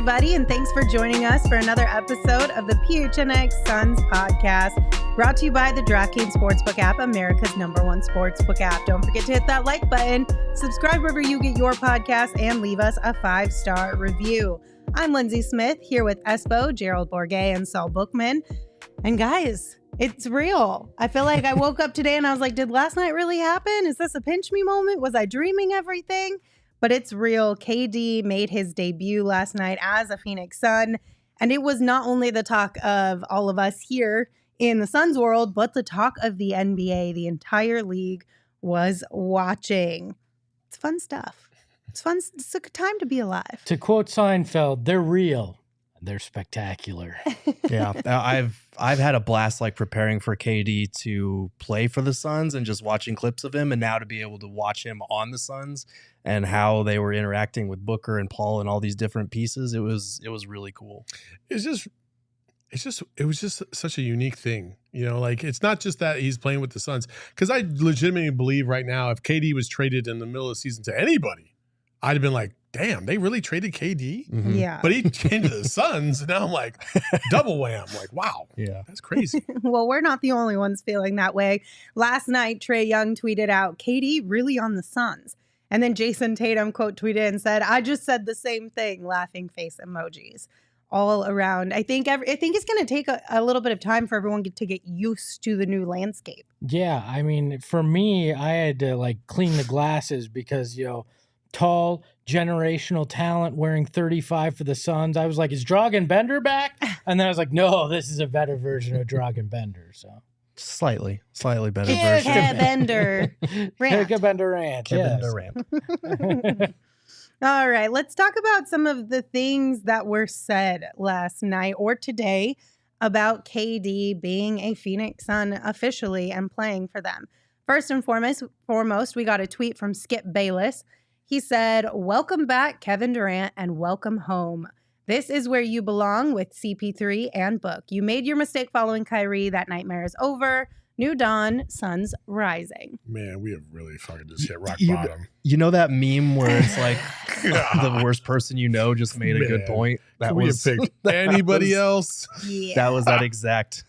everybody, and thanks for joining us for another episode of the PHNX Suns Podcast, brought to you by the DraftKings Sportsbook app, America's #1 sportsbook app. Don't forget to hit that like button, subscribe wherever you get your podcast, and leave us a 5-star review. I'm Lindsay Smith, here with Espo, Gerald Bourget, and Saul Bookman. And guys, it's real. I feel like I woke up today and I was like, did last night really happen? Is this a pinch me moment? Was I dreaming everything? But it's real. KD made his debut last night as a Phoenix Sun, and it was not only the talk of all of us here in the Suns world, but the talk of the NBA. The entire league was watching. It's fun stuff. It's fun. It's a good time to be alive. To quote Seinfeld, they're real. They're spectacular. Yeah, I've had a blast like preparing for KD to play for the Suns and just watching clips of him, and now to be able to watch him on the Suns and how they were interacting with Booker and Paul and all these different pieces. It was really cool. It was just such a unique thing. You know, like, it's not just that he's playing with the Suns, because I legitimately believe right now, if KD was traded in the middle of the season to anybody, I'd have been like, damn, they really traded KD? Mm-hmm. Yeah. But he came to the Suns, and now I'm like, double wham. Like, wow. Yeah. That's crazy. Well, we're not the only ones feeling that way. Last night, Trae Young tweeted out, KD really on the Suns. And then Jayson Tatum quote tweeted and said, I just said the same thing, laughing face emojis all around. I think it's going to take a little bit of time for everyone to get used to the new landscape. Yeah, I mean, for me, I had to like clean the glasses because, tall, generational talent wearing 35 for the Suns. I was like, is Dragan Bender back? And then I was like, no, this is a better version of Dragan Bender. So Slightly better Yeah, version. Bender. Rant. Bender Ranch. Kevin Yes. Durant. All right, let's talk about some of the things that were said last night or today about KD being a Phoenix Sun officially and playing for them. First and foremost, we got a tweet from Skip Bayless. He said, welcome back, Kevin Durant, and welcome home. This is where you belong with CP3 and Book. You made your mistake following Kyrie. That nightmare is over. New dawn, Suns rising. Man, we have really fucking just hit rock You- bottom. You know that meme where it's like the worst person you know just made a good Man. point? That Could we was have picked anybody else? Yeah. That was that exact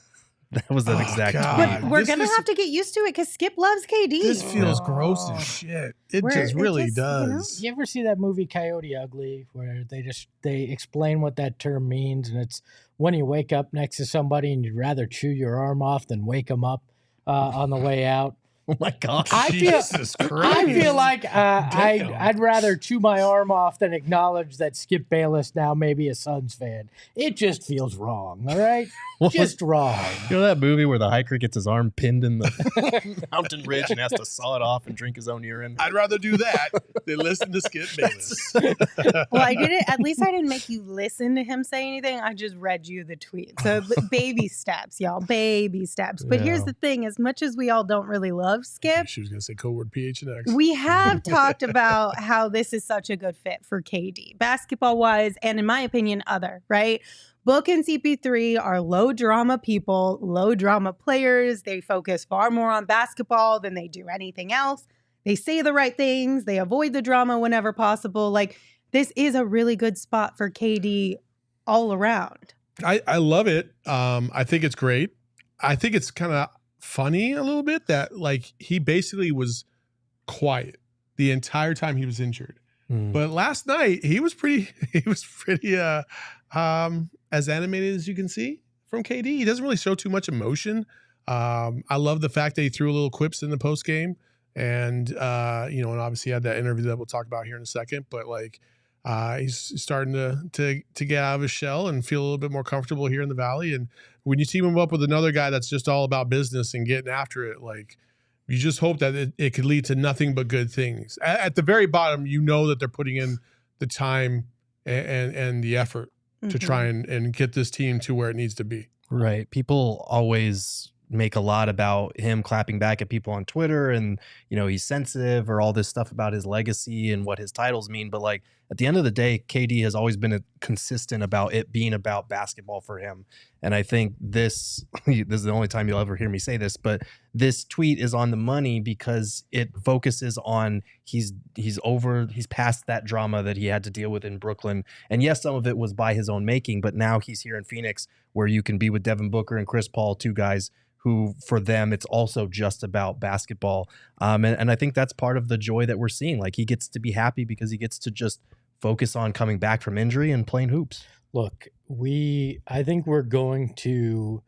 God. But tweet. we're This going to is- have to get used to it because Skip loves KD. This feels gross as shit. It just really does. You ever see that movie Coyote Ugly where they explain what that term means, and it's when you wake up next to somebody and you'd rather chew your arm off than wake them up on the way out? Oh my gosh. Jesus Christ. I feel like Damn. I'd rather chew my arm off than acknowledge that Skip Bayless now may be a Suns fan. It just feels wrong, all right? Just wrong. You know that movie where the hiker gets his arm pinned in the mountain ridge and has to saw it off and drink his own urine? I'd rather do that than listen to Skip Bayless. Well, I didn't. At least I didn't make you listen to him say anything. I just read you the tweet. So baby steps, y'all, baby steps. But here's the thing: as much as we all don't really love Skip, She was going to say code word PHNX. we have talked about how this is such a good fit for KD, basketball wise, and in my opinion, right? Book and CP3 are low drama people, low drama players. They focus far more on basketball than they do anything else. They say the right things. They avoid the drama whenever possible. Like, this is a really good spot for KD all around. I love it. I think it's great. I think it's kind of funny a little bit that, like, he basically was quiet the entire time he was injured. But last night he was pretty as animated as you can see from KD. He doesn't really show too much emotion. I love the fact that he threw a little quips in the post game, and and obviously had that interview that we'll talk about here in a second. But like, he's starting to get out of his shell and feel a little bit more comfortable here in the Valley. And when you team him up with another guy that's just all about business and getting after it, like, you just hope that it could lead to nothing but good things. At the very bottom, you know that they're putting in the time and the effort to try and get this team to where it needs to be. Right. People always make a lot about him clapping back at people on Twitter and, he's sensitive or all this stuff about his legacy and what his titles mean. But like, at the end of the day, KD has always been consistent about it being about basketball for him. And I think this is the only time you'll ever hear me say this, but this tweet is on the money because it focuses on he's past that drama that he had to deal with in Brooklyn. And yes, some of it was by his own making, but now he's here in Phoenix where you can be with Devin Booker and Chris Paul, two guys who for them, it's also just about basketball. And I think that's part of the joy that we're seeing. Like he gets to be happy because he gets to just focus on coming back from injury and playing hoops. Look, I think we're going to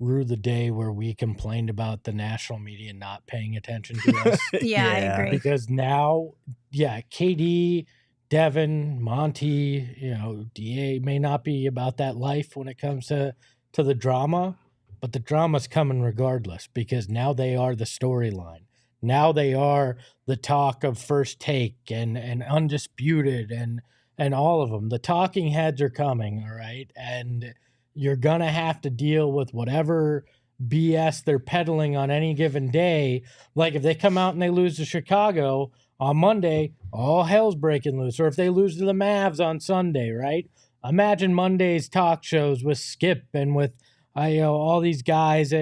rue the day where we complained about the national media not paying attention to us. Yeah, I agree. Because now, KD, Devin, Monty, DA may not be about that life when it comes to the drama, but the drama's coming regardless because now they are the storyline. Now they are the talk of First Take and Undisputed and all of them. The talking heads are coming, all right? And you're going to have to deal with whatever BS they're peddling on any given day. Like if they come out and they lose to Chicago on Monday, all hell's breaking loose. Or if they lose to the Mavs on Sunday, right? Imagine Monday's talk shows with Skip and with all these guys,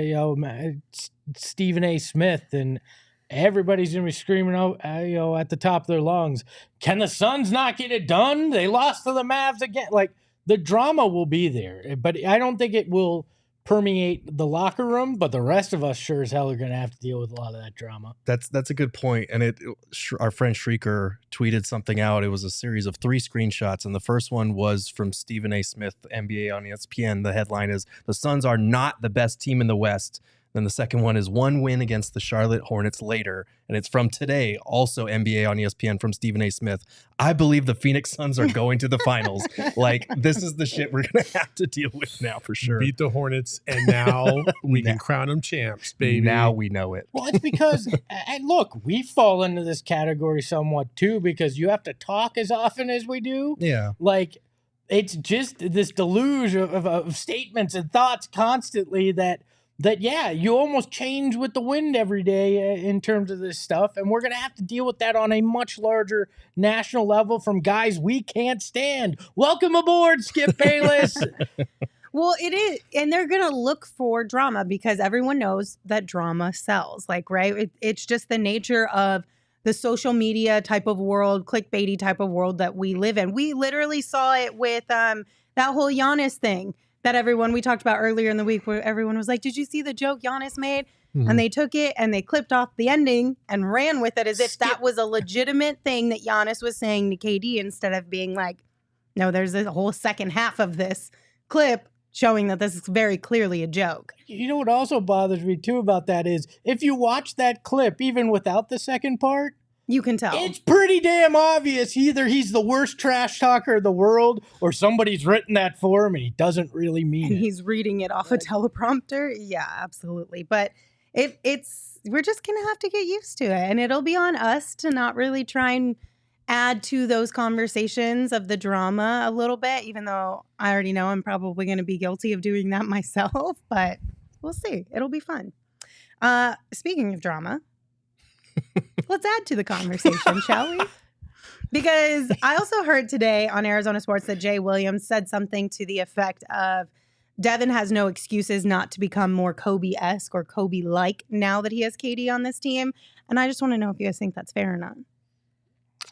Stephen A. Smith, and everybody's going to be screaming at the top of their lungs, can the Suns not get it done? They lost to the Mavs again. Like, the drama will be there, but I don't think it will permeate the locker room, but the rest of us sure as hell are going to have to deal with a lot of that drama. That's a good point. And our friend Shrieker tweeted something out. It was a series of 3 screenshots. And the first one was from Stephen A. Smith, NBA on ESPN. The headline is, "The Suns are not the best team in the West." Then the second one is 1 win against the Charlotte Hornets later. And it's from today, also NBA on ESPN from Stephen A. Smith. "I believe the Phoenix Suns are going to the finals." Like, this is the shit we're going to have to deal with now for sure. Beat the Hornets, and now we can crown them champs, baby. Now we know it. Well, it's because, and look, we fall into this category somewhat too because you have to talk as often as we do. Yeah. Like, it's just this deluge of statements and thoughts constantly that you almost change with the wind every day in terms of this stuff. And we're going to have to deal with that on a much larger national level from guys we can't stand. Welcome aboard, Skip Bayless. Well, it is. And they're going to look for drama because everyone knows that drama sells. Like, right? It's just the nature of the social media type of world, clickbaity type of world that we live in. We literally saw it with that whole Giannis thing that we talked about earlier in the week where everyone was like, did you see the joke Giannis made? Mm-hmm. And they took it and they clipped off the ending and ran with it as if that was a legitimate thing that Giannis was saying to KD instead of being like, no, there's a whole second half of this clip showing that this is very clearly a joke. You know what also bothers me too about that is if you watch that clip, even without the second part, you can tell. It's pretty damn obvious. Either he's the worst trash talker in the world or somebody's written that for him and he doesn't really mean it. And he's reading it off a teleprompter. Yeah, absolutely. But we're just going to have to get used to it. And it'll be on us to not really try and add to those conversations of the drama a little bit, even though I already know I'm probably going to be guilty of doing that myself. But we'll see. It'll be fun. Speaking of drama, let's add to the conversation, shall we? Because I also heard today on Arizona Sports that Jay Williams said something to the effect of Devin has no excuses not to become more Kobe-esque or Kobe-like now that he has KD on this team. And I just want to know if you guys think that's fair or not.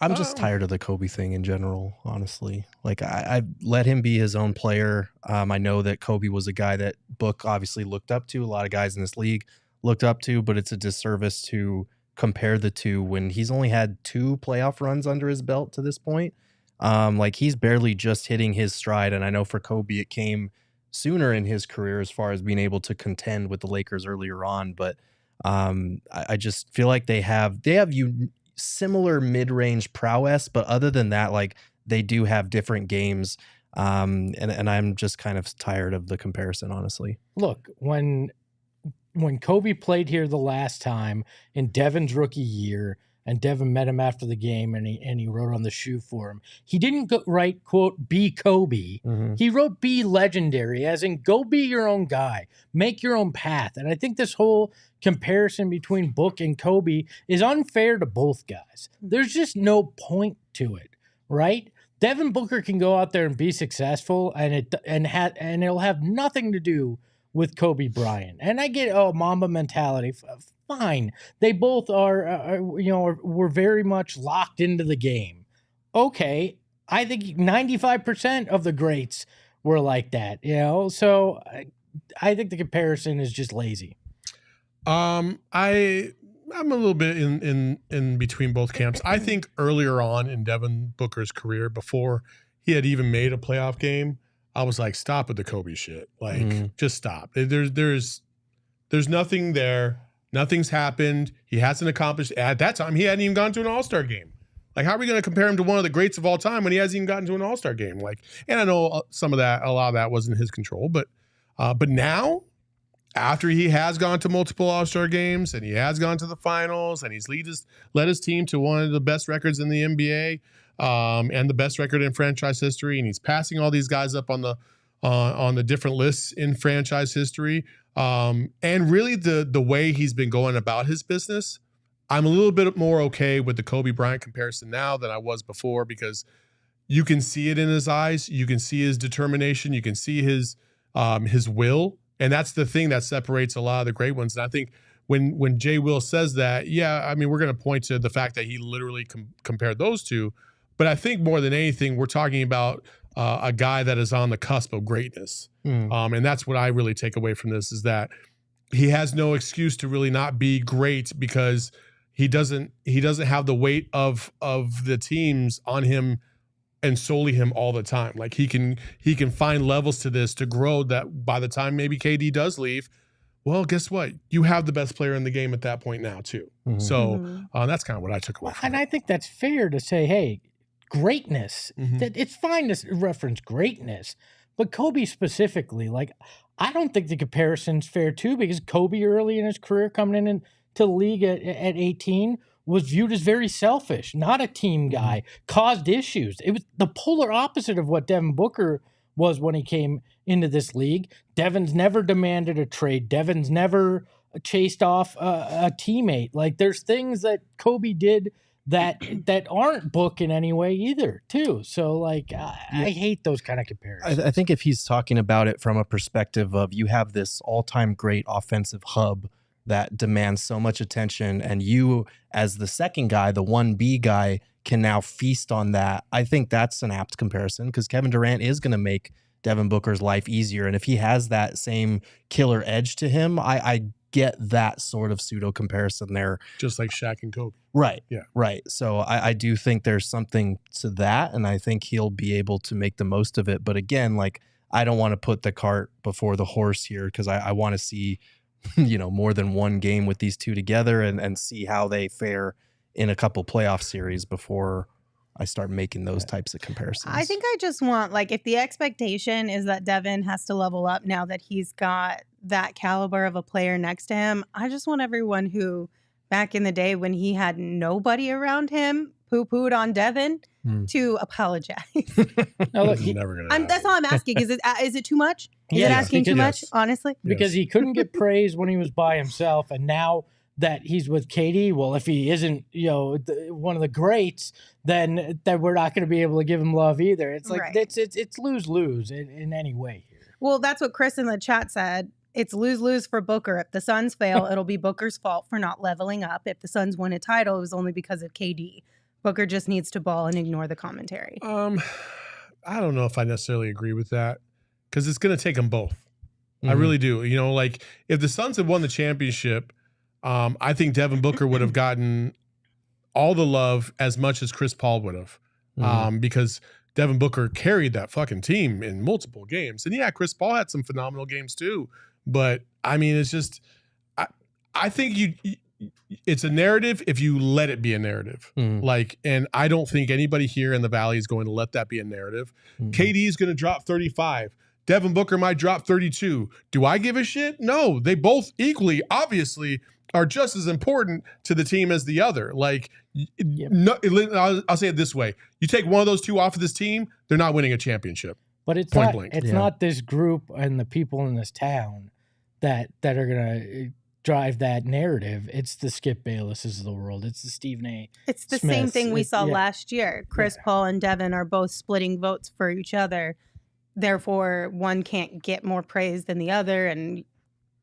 I'm just tired of the Kobe thing in general, honestly. Like, I let him be his own player. I know that Kobe was a guy that Book obviously looked up to. A lot of guys in this league looked up to, but it's a disservice to compare the two when he's only had 2 playoff runs under his belt to this point. Like, he's barely just hitting his stride. And I know for Kobe, it came sooner in his career as far as being able to contend with the Lakers earlier on. But I just feel like they have similar mid-range prowess, but other than that, like, they do have different games. And I'm just kind of tired of the comparison, honestly. Look, when Kobe played here the last time in Devin's rookie year, and Devin met him after the game, and he wrote on the shoe for him, he didn't write, quote, "be Kobe." Mm-hmm. He wrote "be legendary," as in go be your own guy, make your own path. And I think this whole comparison between Book and Kobe is unfair to both guys. There's just no point to it, right? Devin Booker can go out there and be successful, and it'll have nothing to do with Kobe Bryant. And I get, Mamba mentality. Fine. They both were very much locked into the game. Okay. I think 95% of the greats were like that, So I think the comparison is just lazy. I'm a little bit in between both camps. I think earlier on in Devin Booker's career, before he had even made a playoff game, I was like, stop with the Kobe shit. Like, just stop. There's nothing there. Nothing's happened. He hasn't accomplished. At that time, he hadn't even gone to an All-Star game. Like, how are we going to compare him to one of the greats of all time when he hasn't even gotten to an All-Star game? Like, and I know a lot of that wasn't his control, but now, after he has gone to multiple All-Star games and he has gone to the finals and he's led his team to one of the best records in the NBA and the best record in franchise history, and he's passing all these guys up on the different lists in franchise history, and really the way he's been going about his business, I'm a little bit more okay with the Kobe Bryant comparison now than I was before, because you can see it in his eyes, you can see his determination, you can see his will. And that's the thing that separates a lot of the great ones. And I think when Jay Will says that, we're going to point to the fact that he literally compared those two. But I think more than anything, we're talking about a guy that is on the cusp of greatness. And that's what I really take away from this, is that he has no excuse to really not be great, because he doesn't have the weight of the teams on him and solely him all the time. Like, he can find levels to this to grow, that by the time maybe KD does leave, well, guess what? You have the best player in the game at that point now too. So that's kind of what I took away from And it. I think that's fair to say, hey, greatness, that it's fine to reference greatness, but Kobe specifically, like, I don't think the comparison's fair too, because Kobe early in his career coming into the league at 18 was viewed as very selfish, not a team guy, caused issues. It was the polar opposite of what Devin Booker was when he came into this league. Devin's never demanded a trade. Devin's never chased off a teammate. Like, there's things that Kobe did that aren't Book in any way either, too. So, like, I hate those kind of comparisons. I think if he's talking about it from a perspective of, you have this all-time great offensive hub that demands so much attention, and you, as the second guy, the 1B guy, can now feast on that. I think that's an apt comparison, because Kevin Durant is going to make Devin Booker's life easier. And if he has that same killer edge to him, I get that sort of pseudo comparison there. Just like Shaq and Kobe. Right. Yeah. Right. So I do think there's something to that, and I think he'll be able to make the most of it. But again, like, I don't want to put the cart before the horse here, because I want to see more than one game with these two together and see how they fare in a couple playoff series before I start making those types of comparisons. I think I just want, like, if the expectation is that Devin has to level up now that he's got that caliber of a player next to him, I just want everyone who back in the day when he had nobody around him poo-pooed on Devin to apologize. Now, look, Never gonna happen. That's all I'm asking. Is it too much? Is it Yes, asking too much, yes. honestly? because he couldn't get praise when he was by himself, and now that he's with KD, well, if he isn't, one of the greats, then we're not going to be able to give him love either. It's like, Right. it's lose-lose in any way here. Well, that's what Chris in the chat said. It's lose-lose for Booker. If the Suns fail, it'll be Booker's fault for not leveling up. If the Suns win a title, it was only because of KD. Booker just needs to ball and ignore the commentary. I don't know if I necessarily agree with that, because it's going to take them both. I Mhm. really do. Like, if the Suns had won the championship, I think Devin Booker would have gotten all the love as much as Chris Paul would have, because Devin Booker carried that fucking team in multiple games. And yeah, Chris Paul had some phenomenal games too. But I mean, it's just, I think it's a narrative if you let it be a narrative. And I don't think anybody here in the Valley is going to let that be a narrative. KD is going to drop 35. Devin Booker might drop 32. Do I give a shit? No, they both equally, obviously, are just as important to the team as the other. Like, no, I'll say it this way. You take one of those two off of this team, they're not winning a championship. But it's Point not, blank. it's not this group and the people in this town that are going to drive that narrative. It's the Skip Baylesses of the world. It's the Stephen A. It's the same Smiths. thing we saw Yeah. last year. Chris Paul and Devin are both splitting votes for each other. therefore one can't get more praise than the other, and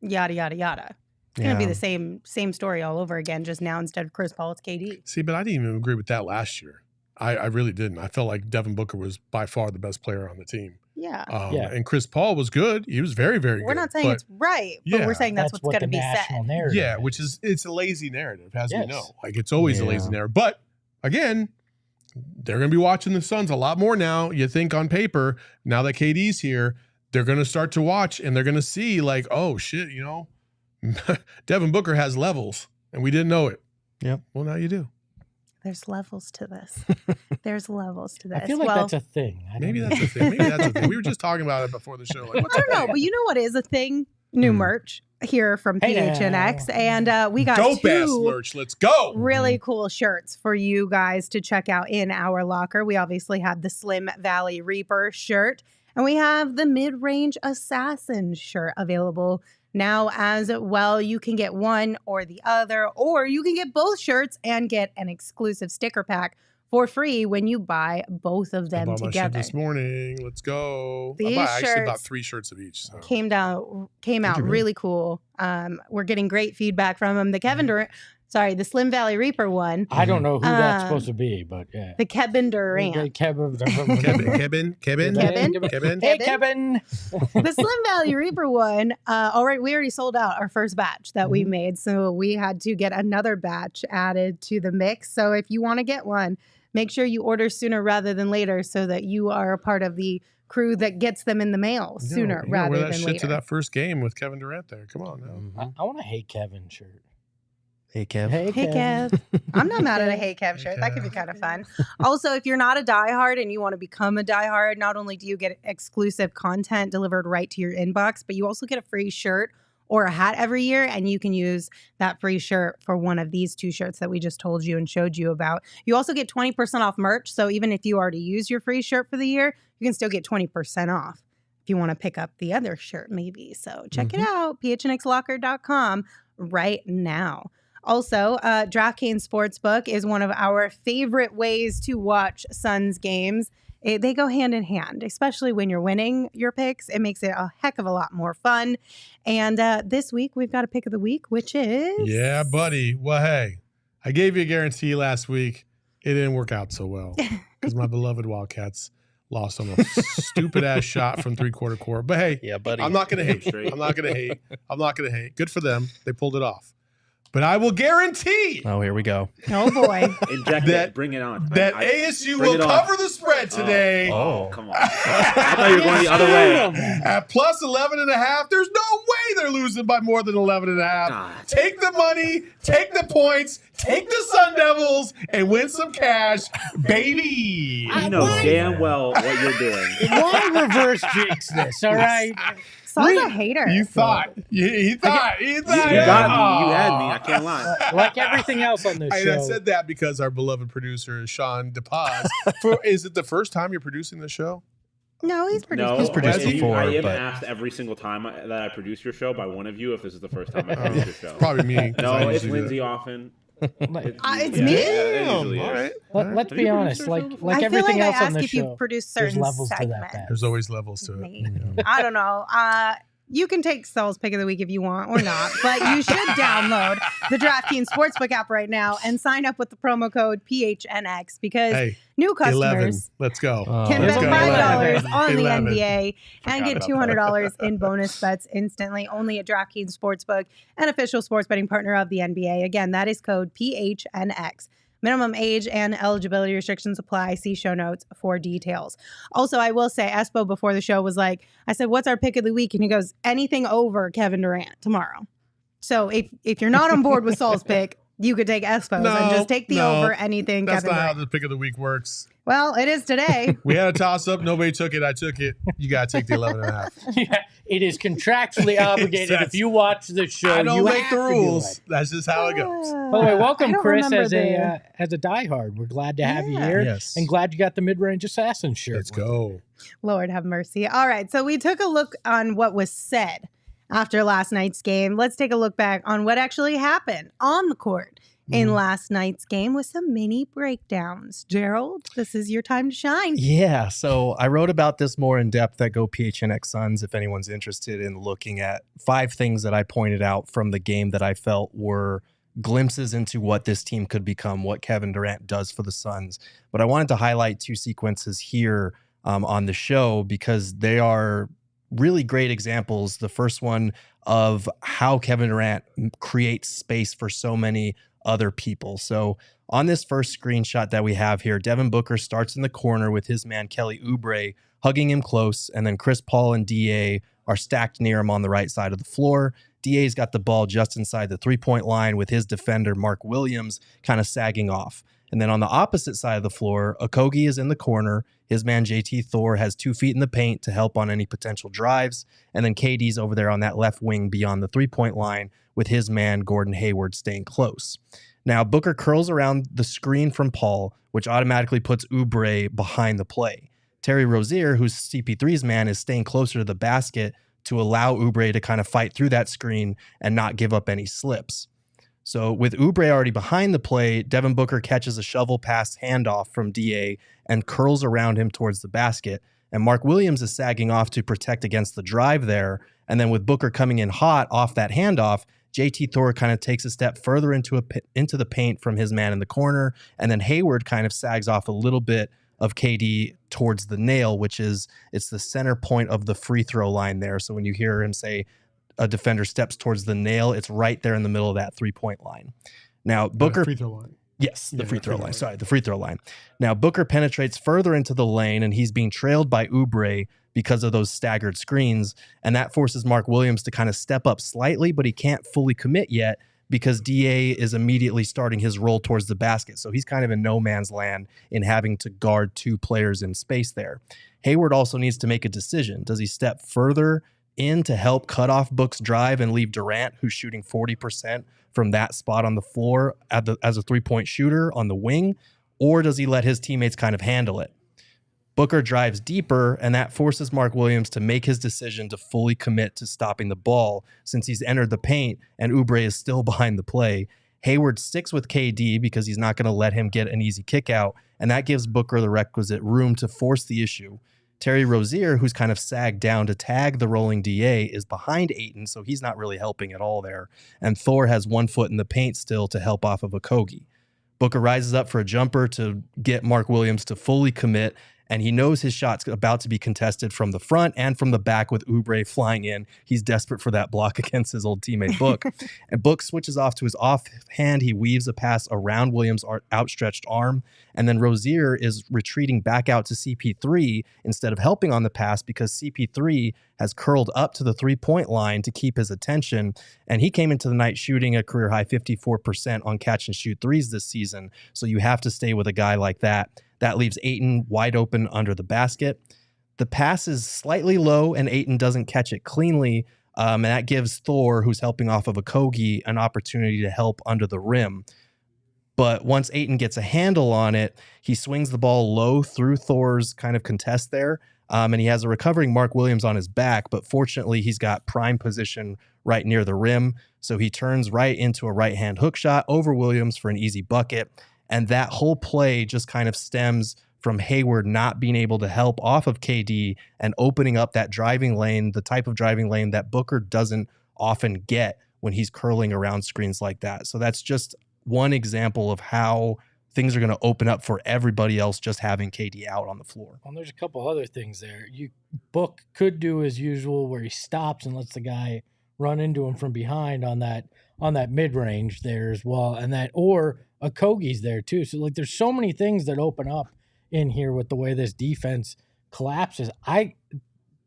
yada yada yada. It's gonna be the same story all over again. Just now instead of Chris Paul, it's KD. See, but I didn't even agree with that last year. I really didn't. I felt like Devin Booker was by far the best player on the team. Yeah. And Chris Paul was good. He was very, very good. We're not saying it's right, but we're saying that's what's going to be said. Yeah, which is, it's a lazy narrative, as we know. Like, it's always a lazy narrative. But again, they're going to be watching the Suns a lot more now. You think on paper, now that KD's here, they're going to start to watch and they're going to see like, oh shit, you know, Devin Booker has levels and we didn't know it. Yep. Well, now you do. There's levels to this. There's levels to this. I feel like that's a thing. Maybe that's a thing. Maybe that's a thing. We were just talking about it before the show. Like, what's I don't know, but you know what is a thing? New merch here from PHNX. And we got dope ass two merch. Let's go. really cool shirts for you guys to check out in our locker. We obviously have the Slim Valley Reaper shirt, and we have the Mid-Range Assassin shirt available now as well. You can get one or the other, or you can get both shirts and get an exclusive sticker pack for free when you buy both of them I bought together. my shirt this morning. Let's go. These I actually bought shirts 3 shirts of each. So. Came out really cool. We're getting great feedback from them. The the Slim Valley Reaper one. I don't know who that's supposed to be, but yeah. The Kevin Durant. Kevin. Kevin. Hey, Kevin. The Slim Valley Reaper one, we already sold out our first batch that we made. So we had to get another batch added to the mix. So if you want to get one, make sure you order sooner rather than later so that you are a part of the crew that gets them in the mail sooner rather wear than that shit later. to that first game with Kevin Durant there. Come on now. I want a Hey Kevin shirt. Hey, Kev. Hey, Kev. I'm not mad at a Hey Kev shirt. That could be kind of fun. Also, if you're not a diehard and you want to become a diehard, not only do you get exclusive content delivered right to your inbox, but you also get a free shirt or a hat every year, and you can use that free shirt for one of these 2 shirts that we just told you and showed you about. You also get 20% off merch, so even if you already use your free shirt for the year, you can still get 20% off if you want to pick up the other shirt maybe. So check it out, phnxlocker.com right now. Also, DraftKings Sportsbook is one of our favorite ways to watch Suns games. They go hand in hand, especially when you're winning your picks. It makes it a heck of a lot more fun. And this week, we've got a pick of the week, which is... Yeah, buddy. Well, hey, I gave you a guarantee last week. It didn't work out so well because my beloved Wildcats lost on a stupid-ass shot from three-quarter court. But hey, yeah, buddy. I'm not going to hate. I'm not going to hate. Good for them. They pulled it off. But I will guarantee. Oh, here we go. Oh, boy. Inject that. Bring it on. That ASU will cover the spread today. Oh, come on. I thought you were going the other way. At plus 11.5, there's no way they're losing by more than 11.5. God. Take the money, take the points, take the Sun Devils, and win some cash, baby. You know damn well what you're doing. Why reverse jinx this, all right? Saul's a hater. You thought. He thought. You got me. You had me. I can't lie. Like everything else on this show. I said that because our beloved producer, Sean DePaz. Is it the first time you're producing the show? No, he's produced. No, he's produced before. I am but... asked every single time that I produce your show by one of you if this is the first time I produce your show. Probably me. No, it's Lindsay often. It's me? Yeah, it all right. Let's be honest. Like I feel everything like else I on this ask if show, you produce there's certain levels to that segments. bad. There's always levels to it. I don't know. You can take Saul's pick of the week if you want or not, but you should download the DraftKings Sportsbook app right now and sign up with the promo code PHNX because new customers 11. Let's go. can Let's bet go. $5 on 11. the NBA and get $200 in bonus bets instantly only at DraftKings Sportsbook, an official sports betting partner of the NBA. Again, that is code PHNX. Minimum age and eligibility restrictions apply. See show notes for details. Also, I will say, Espo before the show was like, I said, what's our pick of the week? And he goes, anything over Kevin Durant tomorrow. So if you're not on board with Saul's pick, you could take Espo's and just take the over anything That's Kevin not Durant. how the pick of the week works. Well, it is today. We had a toss-up. Nobody took it. I took it. You got to take the 11.5. Yeah, it is contractually obligated. If you watch the show, I don't you make have the to do rules. it. That's just how it goes. By the way, welcome, I don't Chris, remember as a diehard. We're glad to have you here. Yes. And glad you got the Mid-Range Assassin shirt. Let's go. Lord have mercy. All right, so we took a look on what was said after last night's game. Let's take a look back on what actually happened on the court in last night's game with some mini breakdowns. Gerald, this is your time to shine. Yeah, so I wrote about this more in depth at Go PHNX Suns if anyone's interested in looking at 5 things that I pointed out from the game that I felt were glimpses into what this team could become, what Kevin Durant does for the Suns. But I wanted to highlight 2 sequences here on the show because they are really great examples. The first one of how Kevin Durant creates space for so many other people. So on this first screenshot that we have here, Devin Booker starts in the corner with his man Kelly Oubre hugging him close, and then Chris Paul and DA are stacked near him on the right side of the floor. DA's got the ball just inside the 3-point line with his defender Mark Williams kind of sagging off. And then on the opposite side of the floor, Okogie is in the corner. His man JT Thor has 2 feet in the paint to help on any potential drives. And then KD's over there on that left wing beyond the 3-point line with his man Gordon Hayward staying close. Now, Booker curls around the screen from Paul, which automatically puts Oubre behind the play. Terry Rozier, who's CP3's man, is staying closer to the basket to allow Oubre to kind of fight through that screen and not give up any slips. So with Oubre already behind the play, Devin Booker catches a shovel pass handoff from DA and curls around him towards the basket. And Mark Williams is sagging off to protect against the drive there. And then with Booker coming in hot off that handoff, JT Thor kind of takes a step further into the paint from his man in the corner. And then Hayward kind of sags off a little bit of KD towards the nail, it's the center point of the free throw line there. So when you hear him say, a defender steps towards the nail, it's right there in the middle of that 3-point line. Now, Booker... free throw line. Yes, the free throw line. Sorry, the free throw line. Now, Booker penetrates further into the lane, and he's being trailed by Oubre because of those staggered screens, and that forces Mark Williams to kind of step up slightly, but he can't fully commit yet because DA is immediately starting his roll towards the basket. So he's kind of in no man's land in having to guard 2 players in space there. Hayward also needs to make a decision. Does he step further in to help cut off Book's drive and leave Durant, who's shooting 40% from that spot on the floor as a 3-point shooter on the wing, or does he let his teammates kind of handle it? Booker drives deeper, and that forces Mark Williams to make his decision to fully commit to stopping the ball since he's entered the paint and Oubre is still behind the play. Hayward sticks with KD because he's not going to let him get an easy kick out, and that gives Booker the requisite room to force the issue. Terry Rozier, who's kind of sagged down to tag the rolling DA, is behind Ayton, so he's not really helping at all there. And Thor has 1 foot in the paint still to help off of Okogie. Booker rises up for a jumper to get Mark Williams to fully commit, and he knows his shot's about to be contested from the front and from the back with Oubre flying in. He's desperate for that block against his old teammate Book. And Book switches off to his offhand. He weaves a pass around Williams' outstretched arm. And then Rozier is retreating back out to CP3 instead of helping on the pass because CP3 has curled up to the 3-point line to keep his attention. And he came into the night shooting a career high 54% on catch and shoot threes this season. So you have to stay with a guy like that. That leaves Ayton wide open under the basket. The pass is slightly low, and Ayton doesn't catch it cleanly, and that gives Thor, who's helping off of Okogie, an opportunity to help under the rim. But once Ayton gets a handle on it, he swings the ball low through Thor's kind of contest there, and he has a recovering Mark Williams on his back, but fortunately he's got prime position right near the rim, so he turns right into a right-hand hook shot over Williams for an easy bucket. And that whole play just kind of stems from Hayward not being able to help off of KD and opening up that driving lane, the type of driving lane that Booker doesn't often get when he's curling around screens like that. So that's just one example of how things are going to open up for everybody else just having KD out on the floor. Well, there's a couple other things there. Book could do as usual where he stops and lets the guy run into him from behind on that mid-range there as well, and that or Okogie's there too. So like there's so many things that open up in here with the way this defense collapses.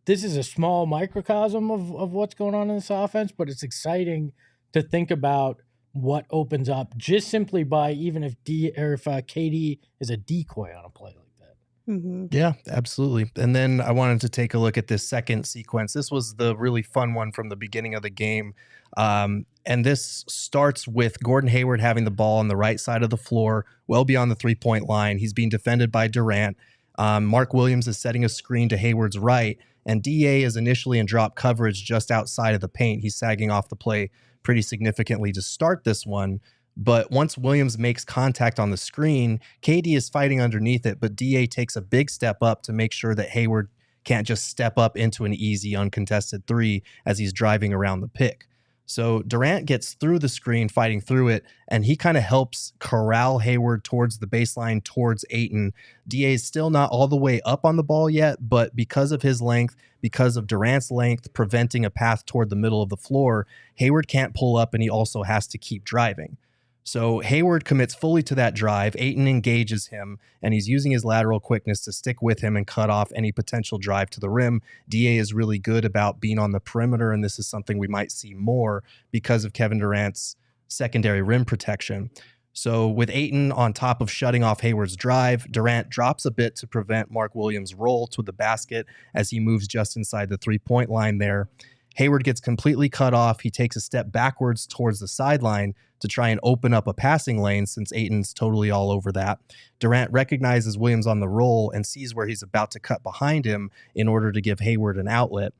This is a small microcosm of what's going on in this offense, but it's exciting to think about what opens up just simply by even if KD is a decoy on a play like that. Mm-hmm. Yeah, absolutely. And then I wanted to take a look at this second sequence. This was the really fun one from the beginning of the game. And this starts with Gordon Hayward having the ball on the right side of the floor, well beyond the 3-point line. He's being defended by Durant. Mark Williams is setting a screen to Hayward's right, and DA is initially in drop coverage just outside of the paint. He's sagging off the play pretty significantly to start this one. But once Williams makes contact on the screen, KD is fighting underneath it, but DA takes a big step up to make sure that Hayward can't just step up into an easy uncontested three as he's driving around the pick. So Durant gets through the screen, fighting through it, and he kind of helps corral Hayward towards the baseline, towards Ayton. DA is still not all the way up on the ball yet, but because of his length, because of Durant's length preventing a path toward the middle of the floor, Hayward can't pull up, and he also has to keep driving. So Hayward commits fully to that drive. Ayton engages him, and he's using his lateral quickness to stick with him and cut off any potential drive to the rim. DA is really good about being on the perimeter, and this is something we might see more because of Kevin Durant's secondary rim protection. So with Ayton on top of shutting off Hayward's drive, Durant drops a bit to prevent Mark Williams' roll to the basket as he moves just inside the three-point line there. Hayward gets completely cut off. He takes a step backwards towards the sideline to try and open up a passing lane since Ayton's totally all over that. Durant recognizes Williams on the roll and sees where he's about to cut behind him in order to give Hayward an outlet.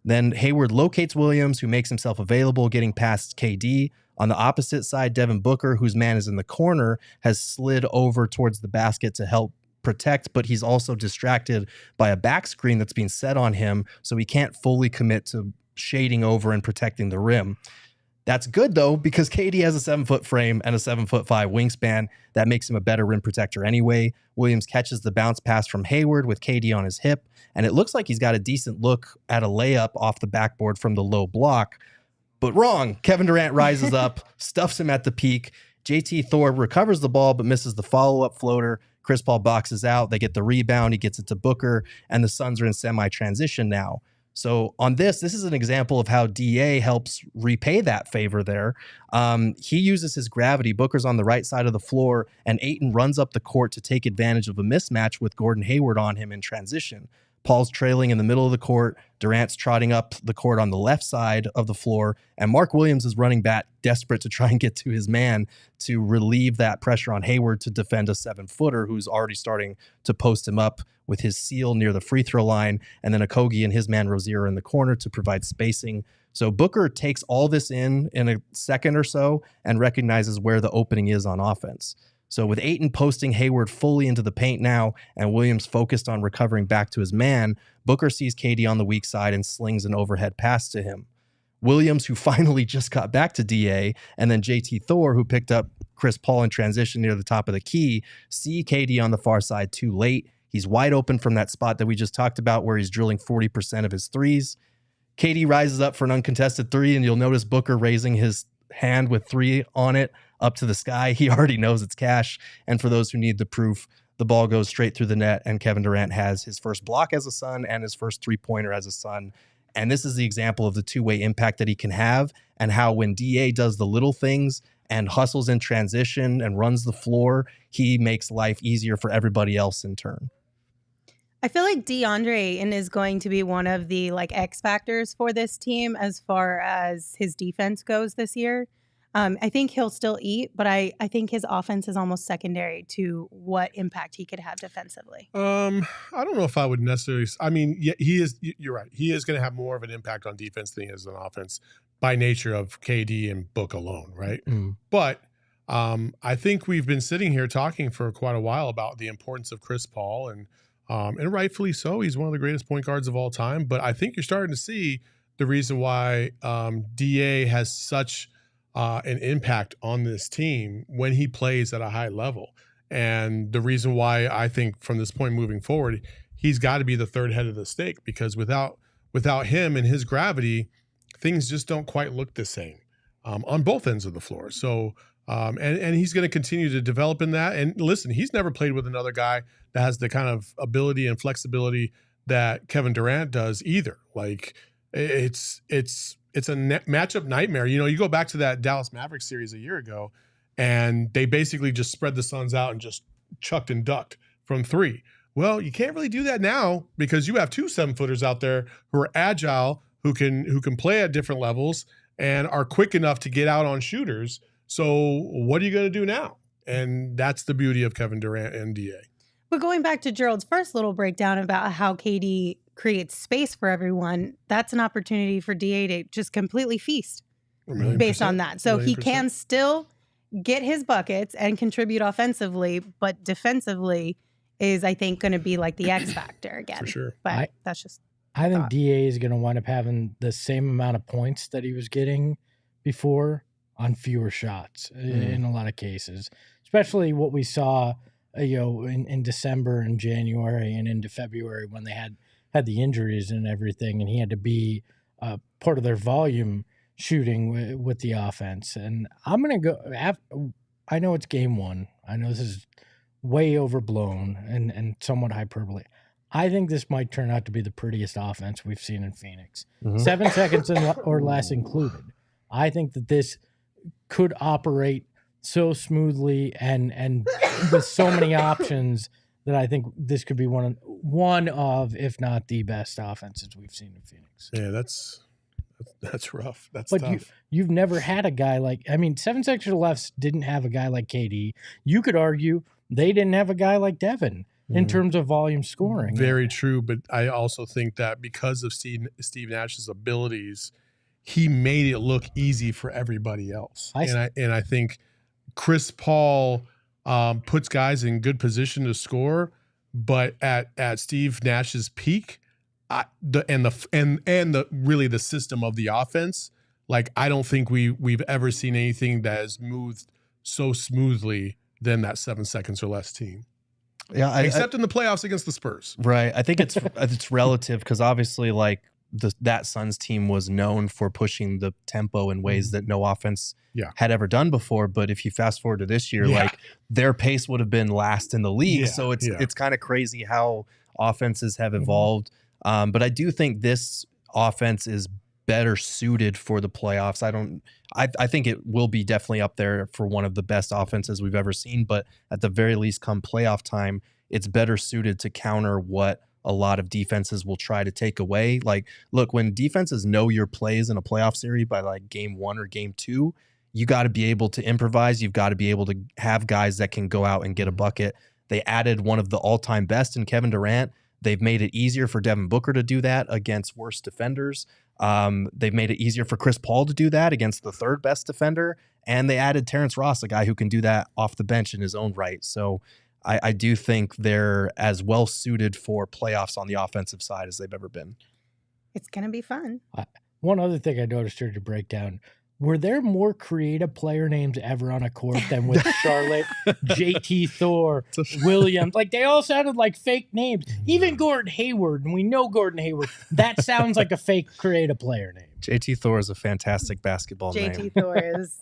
Then Hayward locates Williams, who makes himself available, getting past KD. On the opposite side, Devin Booker, whose man is in the corner, has slid over towards the basket to help protect, but he's also distracted by a back screen that's being set on him, so he can't fully commit to shading over and protecting the rim. That's good, though, because KD has a 7-foot frame and a 7'5" wingspan. That makes him a better rim protector anyway. Williams catches the bounce pass from Hayward with KD on his hip, and it looks like he's got a decent look at a layup off the backboard from the low block. But wrong. Kevin Durant rises up, stuffs him at the peak. JT Thor recovers the ball but misses the follow-up floater. Chris Paul boxes out. They get the rebound. He gets it to Booker, and the Suns are in semi-transition now. So on this is an example of how DA helps repay that favor there. He uses his gravity. Booker's on the right side of the floor, and Ayton runs up the court to take advantage of a mismatch with Gordon Hayward on him in transition. Paul's trailing in the middle of the court. Durant's trotting up the court on the left side of the floor, and Mark Williams is running back, desperate to try and get to his man to relieve that pressure on Hayward to defend a 7-footer who's already starting to post him up with his seal near the free throw line, and then Okogie and his man Rozier in the corner to provide spacing. So Booker takes all this in a second or so and recognizes where the opening is on offense. So with Ayton posting Hayward fully into the paint now and Williams focused on recovering back to his man, Booker sees KD on the weak side and slings an overhead pass to him. Williams, who finally just got back to DA, and then JT Thor, who picked up Chris Paul in transition near the top of the key, see KD on the far side too late. He's wide open from that spot that we just talked about where he's drilling 40% of his threes. KD rises up for an uncontested three, and you'll notice Booker raising his hand with 3 on it up to the sky. He already knows it's cash. And for those who need the proof, the ball goes straight through the net, and Kevin Durant has his first block as a Sun and his first three-pointer as a Sun. And this is the example of the two-way impact that he can have, and how when DA does the little things and hustles in transition and runs the floor, he makes life easier for everybody else in turn. I feel like DeAndre Ayton is going to be one of the X factors for this team as far as his defense goes this year. I think he'll still eat, but I think his offense is almost secondary to what impact he could have defensively. I don't know if I would necessarily. I mean, yeah, he is. You're right. He is going to have more of an impact on defense than he is on offense by nature of KD and Book alone, right? Mm. But I think we've been sitting here talking for quite a while about the importance of Chris Paul, and rightfully so. He's one of the greatest point guards of all time. But I think you're starting to see the reason why DA has such an impact on this team when he plays at a high level. And the reason why I think from this point moving forward, he's got to be the third head of the stake, because without him and his gravity, things just don't quite look the same on both ends of the floor. So, and he's going to continue to develop in that. And listen, he's never played with another guy that has the kind of ability and flexibility that Kevin Durant does either. Like it's a matchup nightmare. You know, you go back to that Dallas Mavericks series a year ago, and they basically just spread the Suns out and just chucked and ducked from 3. Well, you can't really do that now because you have 2 7-footers out there who are agile, who can play at different levels and are quick enough to get out on shooters. So what are you going to do now? And that's the beauty of Kevin Durant and DA. But going back to Gerald's first little breakdown about how KD creates space for everyone, that's an opportunity for DA to just completely feast based on that. So he can still get his buckets and contribute offensively, but defensively is, I think, going to be like the X factor again. For sure. But that's just. I think DA is going to wind up having the same amount of points that he was getting before on fewer shots in a lot of cases, especially what we saw, in December and January and into February when they had the injuries and everything, and he had to be part of their volume shooting with the offense. And I'm going to go I know it's game one. I know this is way overblown and somewhat hyperbole. I think this might turn out to be the prettiest offense we've seen in Phoenix. 7 seconds or less included. I think that this could operate so smoothly and with so many options that I think this could be one of, if not the best offenses we've seen in Phoenix. Yeah, that's rough. That's but tough. You've never had a guy 7 seconds or less didn't have a guy like KD. You could argue they didn't have a guy like Devin in terms of volume scoring. Very true, but I also think that because of Steve Nash's abilities, he made it look easy for everybody else. I think Chris Paul puts guys in good position to score, but at Steve Nash's peak, really the system of the offense, I don't think we've ever seen anything that has moved so smoothly than that 7 seconds or less team. Yeah, except in the playoffs against the Spurs. Right. I think it's relative because obviously that Suns team was known for pushing the tempo in ways that no offense had ever done before. But if you fast forward to this year, their pace would have been last in the league. Yeah. So it's kind of crazy how offenses have evolved. But I do think this offense is better suited for the playoffs. I think it will be definitely up there for one of the best offenses we've ever seen, but at the very least come playoff time, it's better suited to counter what a lot of defenses will try to take away. Look, when defenses know your plays in a playoff series by game 1 or game 2, you got to be able to improvise. You've got to be able to have guys that can go out and get a bucket. They added one of the all-time best in Kevin Durant. They've made it easier for Devin Booker to do that against worse defenders. They've made it easier for Chris Paul to do that against the third best defender. And they added Terrence Ross, a guy who can do that off the bench in his own right. So I do think they're as well suited for playoffs on the offensive side as they've ever been. It's going to be fun. One other thing I noticed during the breakdown, were there more creative player names ever on a court than with Charlotte, JT Thor, Williams? They all sounded like fake names. Even Gordon Hayward, and we know Gordon Hayward, that sounds like a fake creative player name. JT Thor is a fantastic basketball name. JT Thor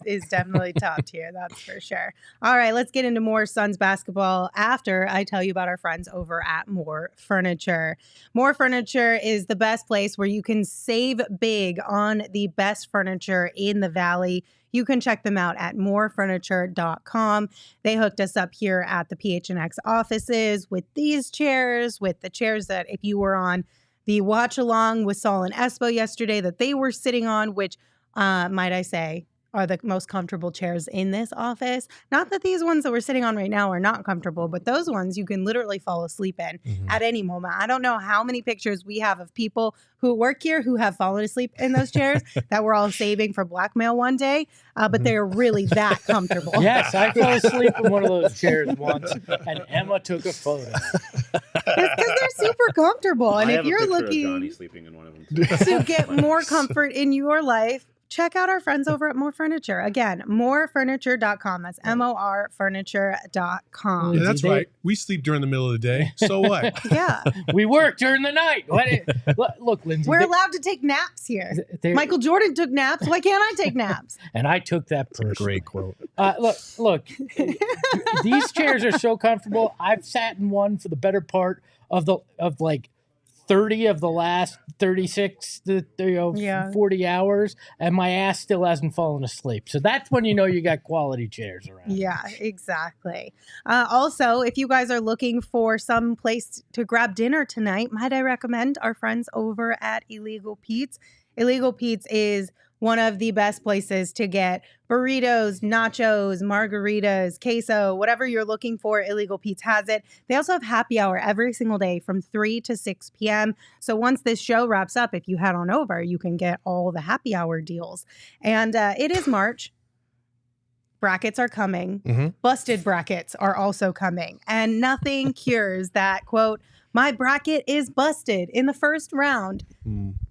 is definitely top tier, that's for sure. All right, let's get into more Suns basketball after I tell you about our friends over at More Furniture. More Furniture is the best place where you can save big on the best furniture in the Valley. You can check them out at morefurniture.com. They hooked us up here at the PHNX offices with these chairs, with the chairs that if you were on the watch along with Saul and Espo yesterday that they were sitting on, which might I say are the most comfortable chairs in this office. Not that these ones that we're sitting on right now are not comfortable, but those ones you can literally fall asleep in at any moment. I don't know how many pictures we have of people who work here who have fallen asleep in those chairs that we're all saving for blackmail one day, but they're really that comfortable. Yes, I fell asleep in one of those chairs once, and Emma took a photo. It's because they're super comfortable. And if you're looking Johnny sleeping in one of them too. to get more comfort in your life, check out our friends over at More Furniture. Again, morefurniture.com. That's morfurniture.com. Yeah, that's right. We sleep during the middle of the day. So what? Yeah. We work during the night. Look, Lindsay. We're allowed to take naps here. Michael Jordan took naps. Why can't I take naps? And I took that personally. Great quote. Look. These chairs are so comfortable. I've sat in one for the better part of 30 of the last 36 to 40 hours, and my ass still hasn't fallen asleep. So that's when you know you got quality chairs around. Yeah, exactly. Also, if you guys are looking for some place to grab dinner tonight, might I recommend our friends over at Illegal Pete's. Illegal Pete's is one of the best places to get burritos, nachos, margaritas, queso, whatever you're looking for. Illegal Pete's has it. They also have happy hour every single day from 3 to 6 p.m. So once this show wraps up, if you head on over, you can get all the happy hour deals. And it is March. brackets are coming. Mm-hmm. Busted brackets are also coming. And nothing cures that, quote, my bracket is busted in the first round.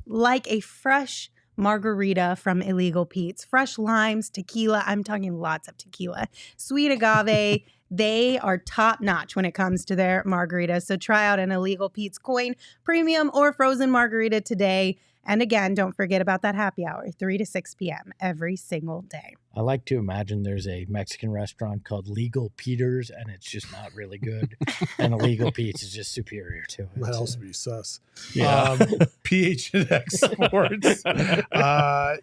Like a fresh margarita from Illegal Pete's. Fresh limes, tequila. I'm talking lots of tequila. Sweet agave. They are top notch when it comes to their margaritas. So try out an Illegal Pete's Coin Premium or Frozen Margarita today. And again, don't forget about that happy hour, 3 to 6 p.m. every single day. I like to imagine there's a Mexican restaurant called Legal Peter's, and it's just not really good. And Illegal Pete's is just superior to it. Might also be sus. Yeah. PHNX Sports.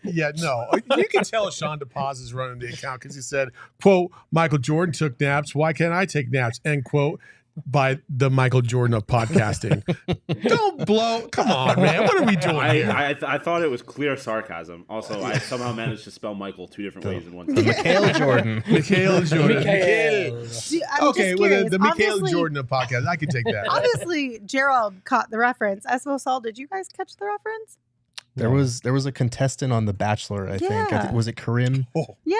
You can tell Sean DePaz is running the account because he said, quote, Michael Jordan took naps. Why can't I take naps? End quote. By the Michael Jordan of podcasting. Don't blow. Come on, man. What are we doing here? I thought it was clear sarcasm. Also, I somehow managed to spell Michael 2 different ways in one The sentence. Mikhail Jordan. Mikhail Jordan. See, I'm Okay, just well, curious. the Mikhail Obviously- Jordan of podcast. I can take that. Obviously, Gerald caught the reference. Esmo Sol, did you guys catch the reference? There was a contestant on The Bachelor, I think. Yeah. Was it Karim? Yeah.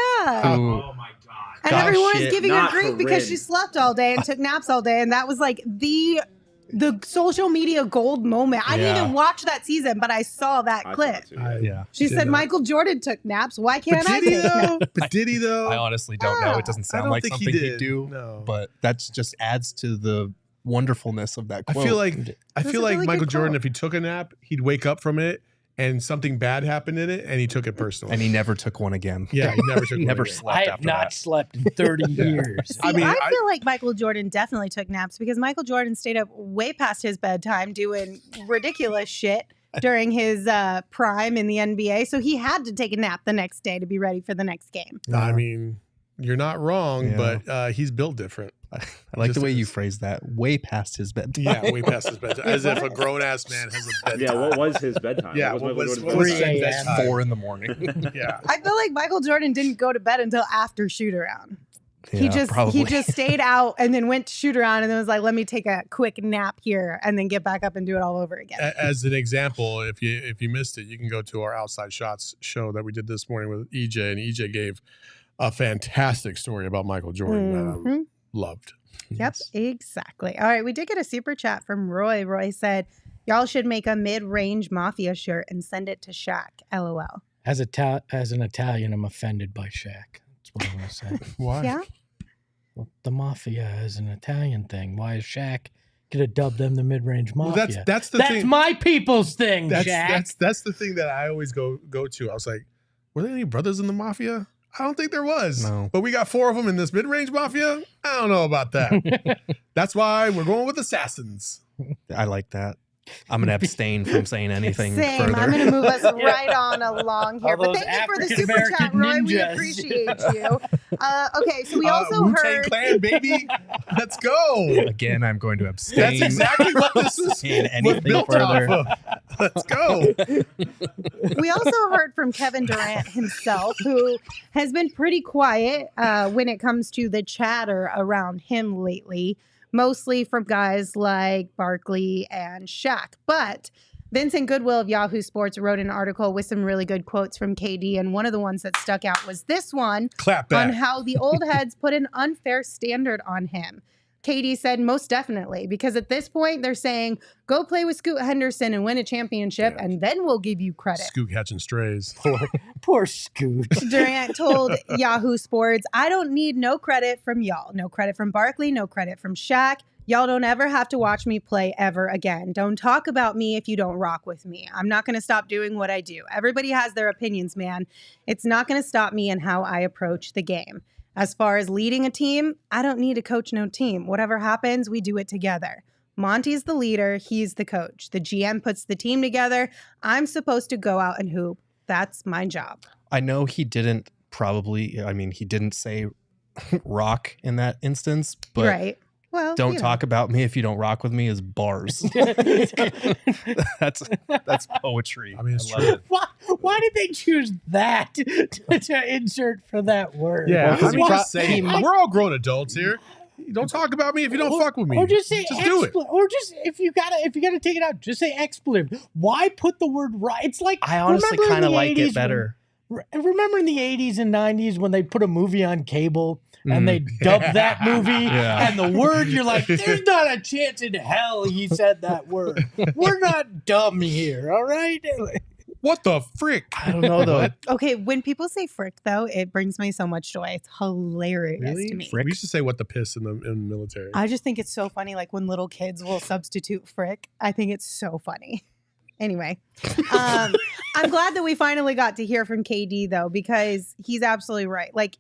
Who, Oh my God. And Gosh, everyone was shit. giving her Not grief because Corinne. she slept all day and took naps all day. And that was like the social media gold moment. I didn't Yeah. even watch that season, but I saw that I clip. thought it too. yeah. She Did said not. Michael Jordan took naps. Why But can't I did he take naps? though? But did he though? I honestly don't know. It doesn't I sound don't like think something he he'd did. do. No. But that just adds to the wonderfulness of that I quote. feel like That's a really Michael good Jordan, quote. if he took a nap, he'd wake up from it and something bad happened in it, and he took it personally. and he never took one again. yeah, he never took never one again. slept I have after not that. slept in 30 years. See, I mean, I I- feel like Michael Jordan definitely took naps because Michael Jordan stayed up way past his bedtime doing ridiculous shit during his prime in the NBA. So he had to take a nap the next day to be ready for the next game. I mean, you're not wrong, Yeah. but he's built different. I like Just the way you is. phrased that. Way past his bedtime. Yeah, way past his bedtime. As if a What? grown ass man has a bedtime. Yeah, what was his bedtime? Yeah, what what was was Michael what Jordan's was Three bedtime? said a.m. 4 in the morning. Yeah. I feel like Michael Jordan didn't go to bed until after shoot around. Yeah, he probably. just stayed out and then went to shoot around and then was like, let me take a quick nap here and then get back up and do it all over again. As an example, if you missed it, you can go to our Outside Shots show that we did this morning with EJ, and EJ gave a fantastic story about Michael Jordan that I Mhm. loved. Yep, exactly. All right, we did get a super chat from Roy. Roy said, y'all should make a mid-range mafia shirt and send it to Shaq. LOL. As an Italian, I'm offended by Shaq. That's what I'm going to say. Why? Yeah? Well, the mafia is an Italian thing. Why is Shaq going to dub them the mid-range Well, mafia? that's the That's thing. my people's thing, That's Shaq. that's the thing that I always go to. I was like, were there any brothers in the mafia? I don't think there was. No. But we got 4 of them in this mid-range mafia. I don't know about that. That's why we're going with assassins. I like that. I'm going to abstain from saying anything Same. further. I'm going to move us right on along here. All But those thank you for the super African-American chat, Roy. We ninjas. appreciate you. Okay, so we also Wu-Tang heard... Clan, baby. Let's go. Again, I'm going to abstain. That's exactly what this is Saying was anything built further. off of. Let's go. We also heard from Kevin Durant himself, who has been pretty quiet when it comes to the chatter around him lately, mostly from guys like Barkley and Shaq. But Vincent Goodwill of Yahoo Sports wrote an article with some really good quotes from KD, and one of the ones that stuck out was this one Clap on back. how the old heads put an unfair standard on him. KD said, most definitely, because at this point they're saying, go play with Scoot Henderson and win a championship, Yeah. and then we'll give you credit. Scoot catching strays. Poor Scoot. Durant told Yahoo Sports, I don't need no credit from y'all. No credit from Barkley, no credit from Shaq. Y'all don't ever have to watch me play ever again. Don't talk about me if you don't rock with me. I'm not going to stop doing what I do. Everybody has their opinions, man. It's not going to stop me in how I approach the game. As far as leading a team, I don't need to coach no team. Whatever happens, we do it together. Monty's the leader. He's the coach. The GM puts the team together. I'm supposed to go out and hoop. That's my job. I know he didn't he didn't say rock in that instance, but right. Well, don't you know. talk about me if you don't rock with me is bars. that's poetry. I mean, it's love true. it. Why did they choose that to insert for that word? Yeah, Well, 'cause I mean, he just saying, we're all grown adults here. Don't talk about me if you don't fuck with me. Or just say do it. Or just if you gotta take it out, just say expletive. Why put the word right? It's like I honestly remember in kind of the like 80s it better. Remember in the 80s and 90s when they put a movie on cable and they dubbed that movie and the word, you're like, there's not a chance in hell he said that word. We're not dumb here, all right? What the frick? I don't know though. Okay, when people say frick, though, it brings me so much joy. It's hilarious to me. We used to say what the piss in the military. I just think it's so funny, like when little kids will substitute frick. I think it's so funny. Anyway, I'm glad that we finally got to hear from KD, though, because he's absolutely right. Like,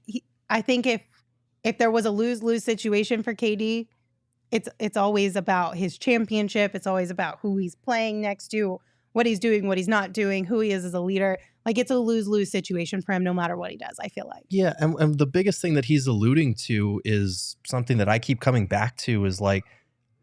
I think if there was a lose-lose situation for KD, it's always about his championship. It's always about who he's playing next to, what he's doing, what he's not doing, who he is as a leader. Like, it's a lose-lose situation for him no matter what he does, I feel like. Yeah, and the biggest thing that he's alluding to is something that I keep coming back to is like,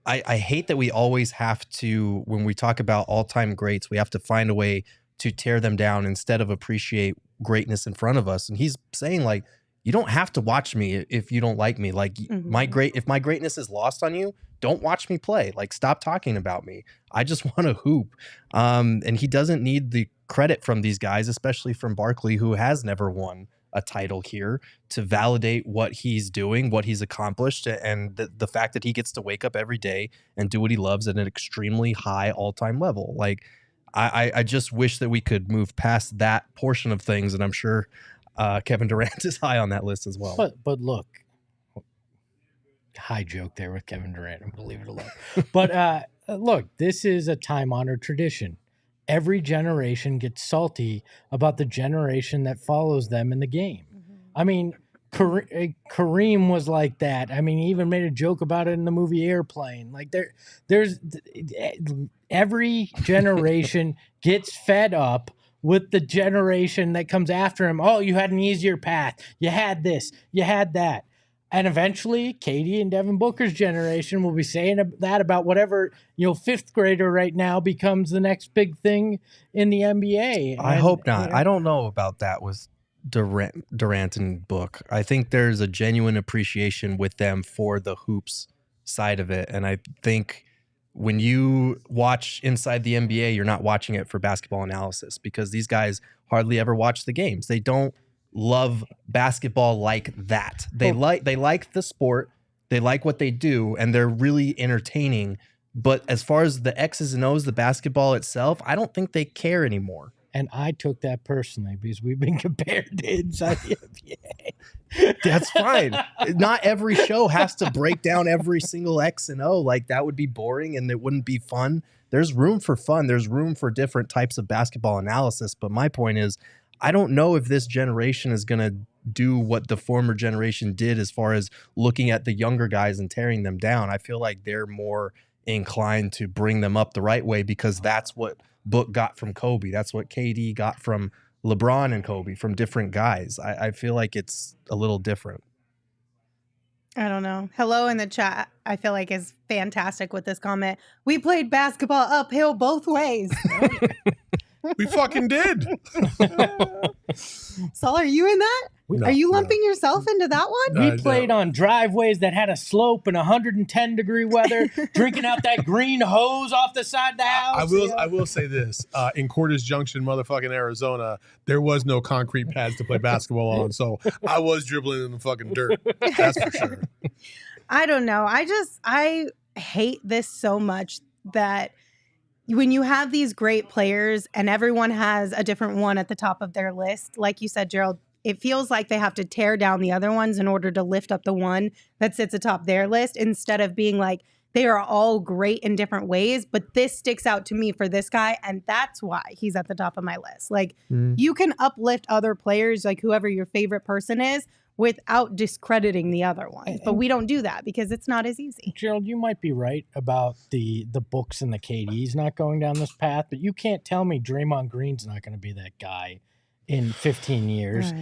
I hate that we always have to, when we talk about all-time greats, we have to find a way to tear them down instead of appreciate greatness in front of us. And he's saying, like, you don't have to watch me if you don't like me. Like, if my greatness is lost on you, don't watch me play. Like, stop talking about me. I just want to hoop. And he doesn't need the credit from these guys, especially from Barkley, who has never won a title here, to validate what he's doing, what he's accomplished, and the fact that he gets to wake up every day and do what he loves at an extremely high all-time level. Like, I just wish that we could move past that portion of things, and I'm sure Kevin Durant is high on that list as well. But look, high joke there with Kevin Durant. I'm gonna leave it alone. But look, this is a time-honored tradition. Every generation gets salty about the generation that follows them in the game. I mean, Kareem was like that. I mean, he even made a joke about it in the movie Airplane. Like, there's every generation gets fed up with the generation that comes after him. Oh, you had an easier path. You had this. You had that. And eventually, KD and Devin Booker's generation will be saying that about whatever, fifth grader right now becomes the next big thing in the NBA. I hope not. I don't know about that with Durant and Book. I think there's a genuine appreciation with them for the hoops side of it. And I think when you watch inside the NBA, you're not watching it for basketball analysis, because these guys hardly ever watch the games. They don't love basketball like that. They like the sport, they like what they do, and they're really entertaining. But as far as the X's and O's, the basketball itself, I don't think they care anymore. And I took that personally because we've been compared to inside the NBA. That's fine. Not every show has to break down every single X and O. Like, that would be boring and it wouldn't be fun. There's room for fun. There's room for different types of basketball analysis. But my point is, I don't know if this generation is going to do what the former generation did as far as looking at the younger guys and tearing them down. I feel like they're more inclined to bring them up the right way, because that's what Book got from Kobe. That's what KD got from LeBron and Kobe, from different guys. I feel like it's a little different. I don't know. Hello in the chat, I feel like, is fantastic with this comment. We played basketball uphill both ways. We fucking did. Saul, are you in that? No, are you lumping yourself into that one? We played on driveways that had a slope and 110-degree weather, drinking out that green hose off the side of the house. I will say this. In Cordes Junction, motherfucking Arizona, there was no concrete pads to play basketball on, so I was dribbling in the fucking dirt. That's for sure. I don't know. I hate this so much that when you have these great players and everyone has a different one at the top of their list, like you said, Gerald, it feels like they have to tear down the other ones in order to lift up the one that sits atop their list, instead of being like, they are all great in different ways, but this sticks out to me for this guy, and that's why he's at the top of my list. Like, you can uplift other players, like whoever your favorite person is, without discrediting the other ones. But we don't do that because it's not as easy. Gerald, you might be right about the Books and the KDs not going down this path, but you can't tell me Draymond Green's not going to be that guy in 15 years,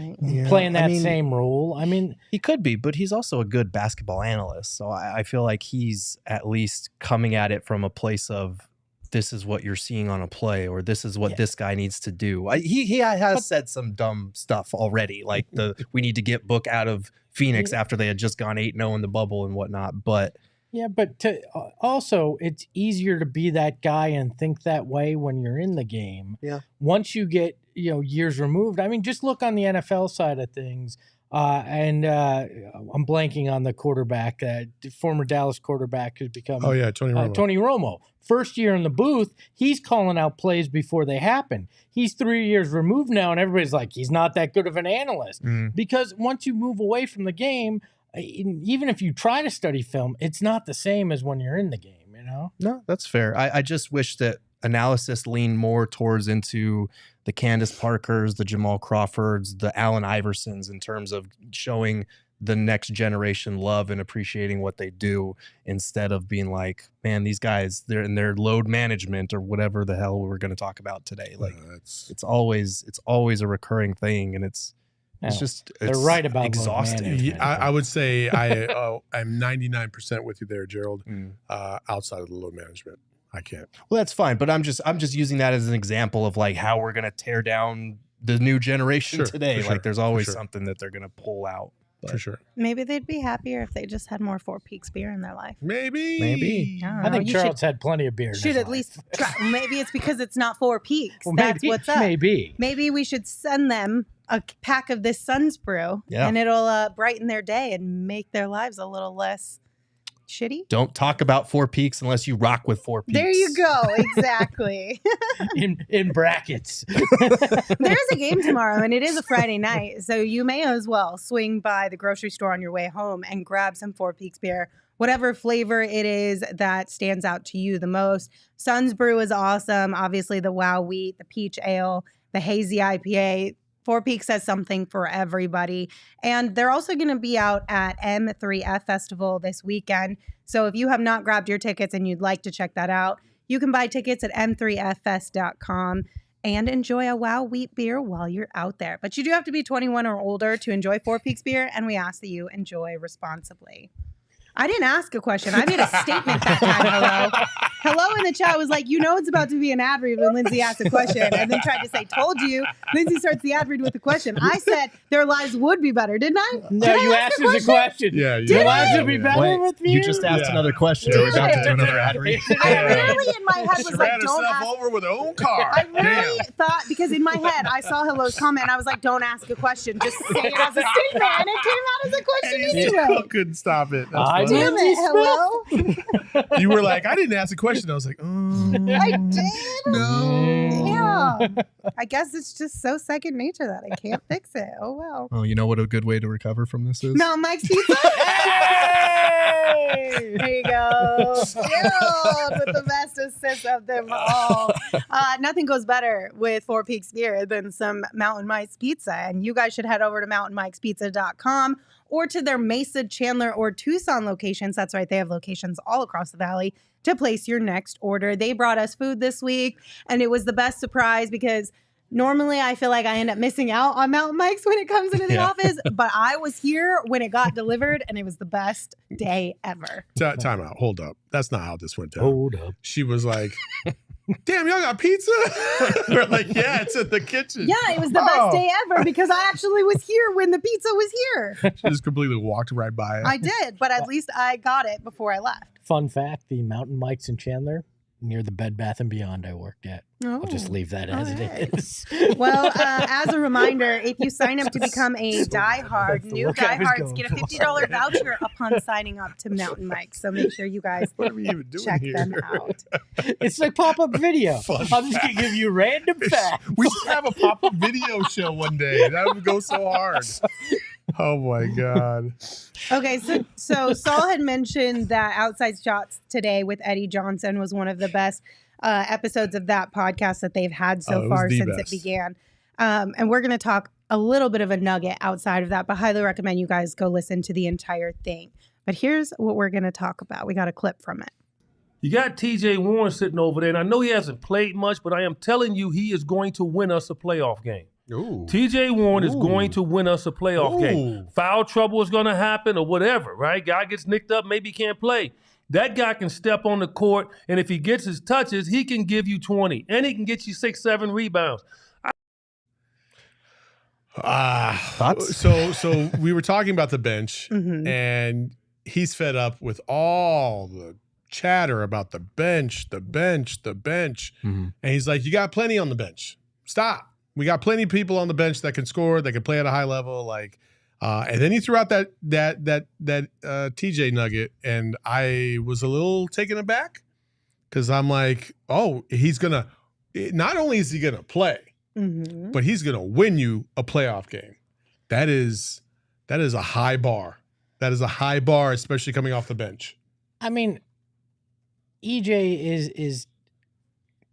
playing that same role. I mean, he could be, but he's also a good basketball analyst. So I feel like he's at least coming at it from a place of, this is what you're seeing on a play, or this is what this guy needs to do. He has said some dumb stuff already, like we need to get Book out of Phoenix after they had just gone 8-0 in the bubble and whatnot. But Yeah, but also it's easier to be that guy and think that way when you're in the game. Yeah. Once you get years removed, I mean, just look on the NFL side of things. I'm blanking on the quarterback, former Dallas quarterback who's become Tony Romo. Tony Romo. First year in the booth, he's calling out plays before they happen. He's 3 years removed now, and everybody's like, he's not that good of an analyst. Because once you move away from the game, even if you try to study film, it's not the same as when you're in the game, No, that's fair. I just wish that analysis leaned more towards into the Candace Parkers, the Jamal Crawfords, the Allen Iversons in terms of showing the next generation love and appreciating what they do instead of being like, man, these guys, they're in their load management or whatever the hell we're going to talk about today. Like it's always a recurring thing, and it's they're right about exhausting. I would say I'm 99% with you there, Gerald. Outside of the load management, I can't. Well, that's fine, but I'm just using that as an example of like how we're gonna tear down the new generation today. Like there's always something that they're gonna pull out. For sure. Maybe they'd be happier if they just had more Four Peaks beer in their life. Maybe. I think Charlotte's had plenty of beer. Should at least try. Maybe it's because it's not Four Peaks. That's what's up. Maybe we should send them a pack of this Suns brew, and it'll brighten their day and make their lives a little less shitty. Don't talk about Four Peaks unless you rock with Four Peaks. There you go. Exactly. in brackets. There's a game tomorrow, and it is a Friday night, so you may as well swing by the grocery store on your way home and grab some Four Peaks beer, whatever flavor it is that stands out to you the most. Suns brew is awesome. Obviously, the Wow Wheat, the Peach Ale, the Hazy IPA. Four Peaks has something for everybody. And they're also going to be out at M3F Festival this weekend. So if you have not grabbed your tickets and you'd like to check that out, you can buy tickets at m3ffest.com and enjoy a Wow Wheat beer while you're out there. But you do have to be 21 or older to enjoy Four Peaks beer, and we ask that you enjoy responsibly. I didn't ask a question. I made a statement that time. Hello in the chat was like, it's about to be an ad read when Lindsay asked a question, and then tried to say, told you. Lindsay starts the ad read with a question. I said their lives would be better, didn't I? No, you asked us a question. Yeah. Their lives would be better with you. You just asked another question. We're about to do another ad read. I really in my head was like, don't ask. over with her own car. I really thought, because in my head, I saw Hello's comment, and I was like, don't ask a question. Just say it as a statement, and it came out as a question anyway. I couldn't stop it. Damn it, Hello. You were like, I didn't ask a question. I was like, I did? No. Yeah. I guess it's just so second nature that I can't fix it. Oh, well. Oh, you know what a good way to recover from this is? Mountain Mike's Pizza? Hey! There you go. Gerald with the best assist of them all. Nothing goes better with Four Peaks beer than some Mountain Mike's Pizza. And you guys should head over to mountainmikespizza.com or to their Mesa, Chandler, or Tucson locations. That's right. They have locations all across the valley to place your next order. They brought us food this week, and it was the best surprise because normally I feel like I end up missing out on Mountain Mike's when it comes into the office, but I was here when it got delivered, and it was the best day ever. Time out. Hold up. That's not how this went down. Hold up. She was like, damn, y'all got pizza? We're like, yeah, it's in the kitchen. Yeah, it was the best day ever because I actually was here when the pizza was here. She just completely walked right by it. I did, but at least I got it before I left. Fun fact, the Mountain Mike's in Chandler, near the Bed Bath & Beyond I worked at. I'll just leave that as it is. Well, as a reminder, if you sign up to become a diehard, new diehards get a $50 voucher upon signing up to Mountain Mike's. So make sure you guys check them out. It's like pop-up video. I'm just going to give you random facts. We should have a pop-up video show one day. That would go so hard. Oh, my God. Okay, so Saul had mentioned that Outside Shots today with Eddie Johnson was one of the best episodes of that podcast that they've had so far since it began. And we're going to talk a little bit of a nugget outside of that, but highly recommend you guys go listen to the entire thing. But here's what we're going to talk about. We got a clip from it. You got TJ Warren sitting over there, and I know he hasn't played much, but I am telling you he is going to win us a playoff game. Ooh. TJ Warren is going to win us a playoff game. Foul trouble is going to happen or whatever, right? Guy gets nicked up, maybe can't play. That guy can step on the court, and if he gets his touches, he can give you 20, and he can get you 6-7 rebounds. So we were talking about the bench, and he's fed up with all the chatter about the bench. Mm-hmm. And he's like, you got plenty on the bench. Stop. We got plenty of people on the bench that can score, that can play at a high level. Like, and then he threw out that TJ nugget, and I was a little taken aback because I'm like, oh, he's gonna. Not only is he gonna play, but he's gonna win you a playoff game. That is a high bar. That is a high bar, especially coming off the bench. I mean, EJ is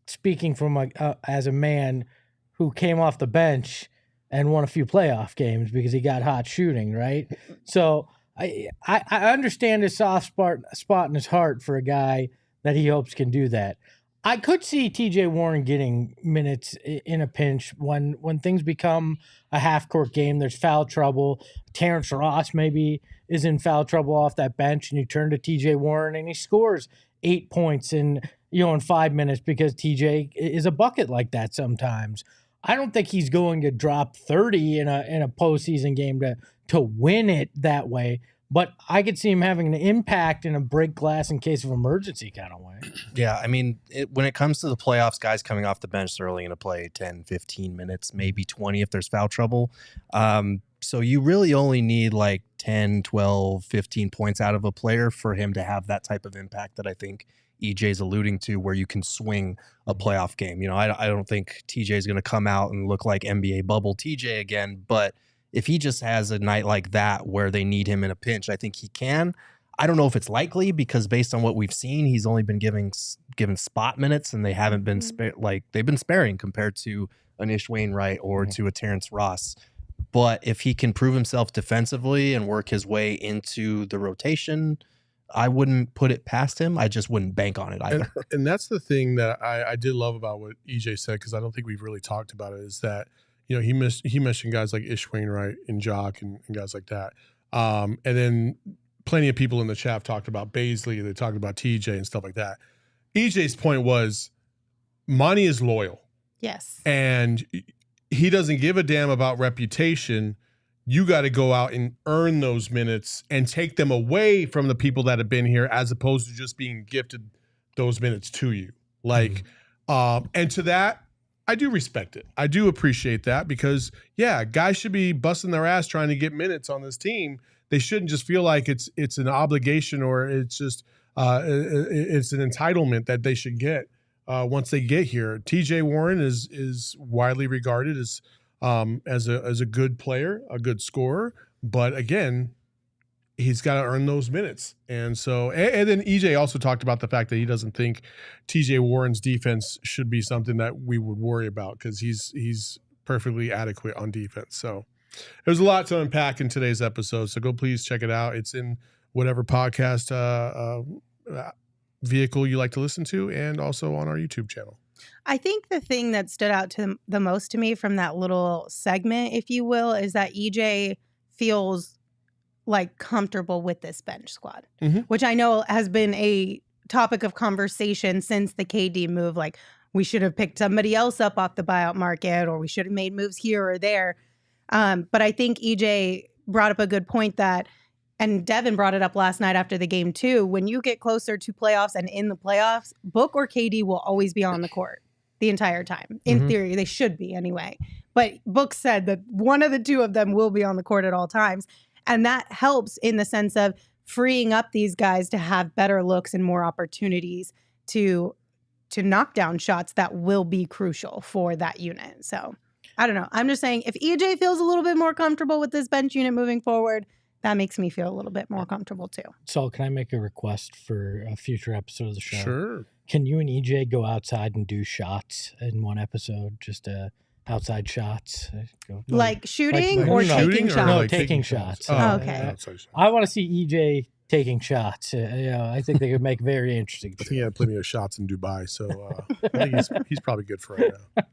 speaking from as a man who came off the bench and won a few playoff games because he got hot shooting, right? So I understand his soft spot in his heart for a guy that he hopes can do that. I could see TJ Warren getting minutes in a pinch when things become a half-court game. There's foul trouble. Terrence Ross maybe is in foul trouble off that bench, and you turn to TJ Warren and he scores 8 points in 5 minutes because TJ is a bucket like that sometimes. I don't think he's going to drop 30 in a postseason game to win it that way. But I could see him having an impact in a break glass in case of emergency kind of way. Yeah, I mean, when it comes to the playoffs, guys coming off the bench, they're only going to play 10, 15 minutes, maybe 20 if there's foul trouble. So you really only need like 10, 12, 15 points out of a player for him to have that type of impact that I think EJ's alluding to, where you can swing a playoff game. I don't think TJ is going to come out and look like NBA bubble TJ again, but if he just has a night like that where they need him in a pinch, I think he can. I don't know if it's likely because based on what we've seen, he's only been given spot minutes, and they haven't been they've been sparing compared to an Ish Wainwright or to a Terrence Ross. But if he can prove himself defensively and work his way into the rotation, I wouldn't put it past him. I just wouldn't bank on it either. And that's the thing that I did love about what EJ said, because I don't think we've really talked about it, is that he mentioned guys like Ish Wainwright and Jock and guys like that. And then plenty of people in the chat have talked about Baisley. They talked about TJ and stuff like that. EJ's point was Monty is loyal. Yes. And he doesn't give a damn about reputation. You got to go out and earn those minutes and take them away from the people that have been here, as opposed to just being gifted those minutes to you. Like, and to that, I do respect it. I do appreciate that, because guys should be busting their ass trying to get minutes on this team. They shouldn't just feel like it's an obligation, or it's just it's an entitlement that they should get once they get here. TJ Warren is widely regarded as a good player, a good scorer, but again, he's got to earn those minutes. And so, and then EJ also talked about the fact that he doesn't think TJ Warren's defense should be something that we would worry about, because he's perfectly adequate on defense. So there's a lot to unpack in today's episode. So go please check it out. It's in whatever podcast vehicle you like to listen to, and also on our YouTube channel. I think the thing that stood out to the most to me from that little segment, if you will, is that EJ feels like comfortable with this bench squad, which I know has been a topic of conversation since the KD move. Like, we should have picked somebody else up off the buyout market, or we should have made moves here or there. But I think EJ brought up a good point and Devin brought it up last night after the game too. When you get closer to playoffs and in the playoffs, Book or KD will always be on the court the entire time. In theory, they should be anyway. But Book said that one of the two of them will be on the court at all times. And that helps in the sense of freeing up these guys to have better looks and more opportunities to knock down shots that will be crucial for that unit. So I don't know. I'm just saying, if EJ feels a little bit more comfortable with this bench unit moving forward, that makes me feel a little bit more comfortable too. So can I make a request for a future episode of the show? Sure. Can you and EJ go outside and do shots in one episode? Just outside shots? Like shooting or shooting taking or shots? No, like taking shots. Oh, okay. I want to see EJ taking shots. I think they could make very interesting. I think he had plenty of shots in Dubai, so I think he's probably good for right now.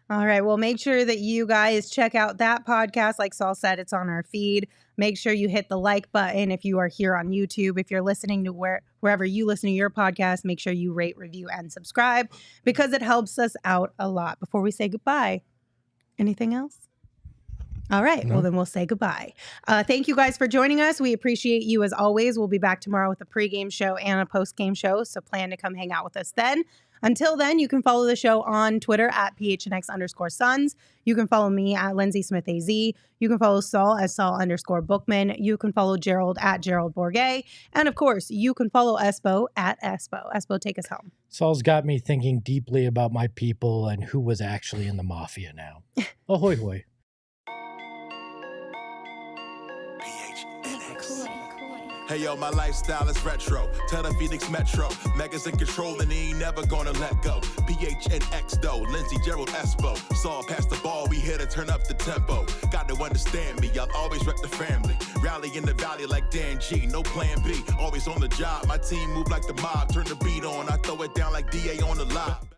All right. Well, make sure that you guys check out that podcast. Like Saul said, it's on our feed. Make sure you hit the like button if you are here on YouTube. If you're listening to wherever you listen to your podcast, make sure you rate, review, and subscribe, because it helps us out a lot. Before we say goodbye, anything else? All right. No. Well, then we'll say goodbye. Thank you guys for joining us. We appreciate you as always. We'll be back tomorrow with a pregame show and a postgame show. So plan to come hang out with us then. Until then, you can follow the show on Twitter at PHNX_Suns. You can follow me at Lindsay Smith AZ. You can follow Saul as Saul_Bookman. You can follow Gerald at Gerald Bourget. And of course, you can follow Espo at Espo. Espo, take us home. Saul's got me thinking deeply about my people and who was actually in the mafia now. Ahoy hoy. Hey yo, my lifestyle is retro. Tell the Phoenix Metro. Megas in control and he ain't never gonna let go. PHNX though, Lindsay, Gerald, Espo. Saw past the ball, we here to turn up the tempo. Got to understand me, I'll always rep the family. Rally in the valley like Dan G, no plan B. Always on the job, my team move like the mob. Turn the beat on, I throw it down like DA on the lob.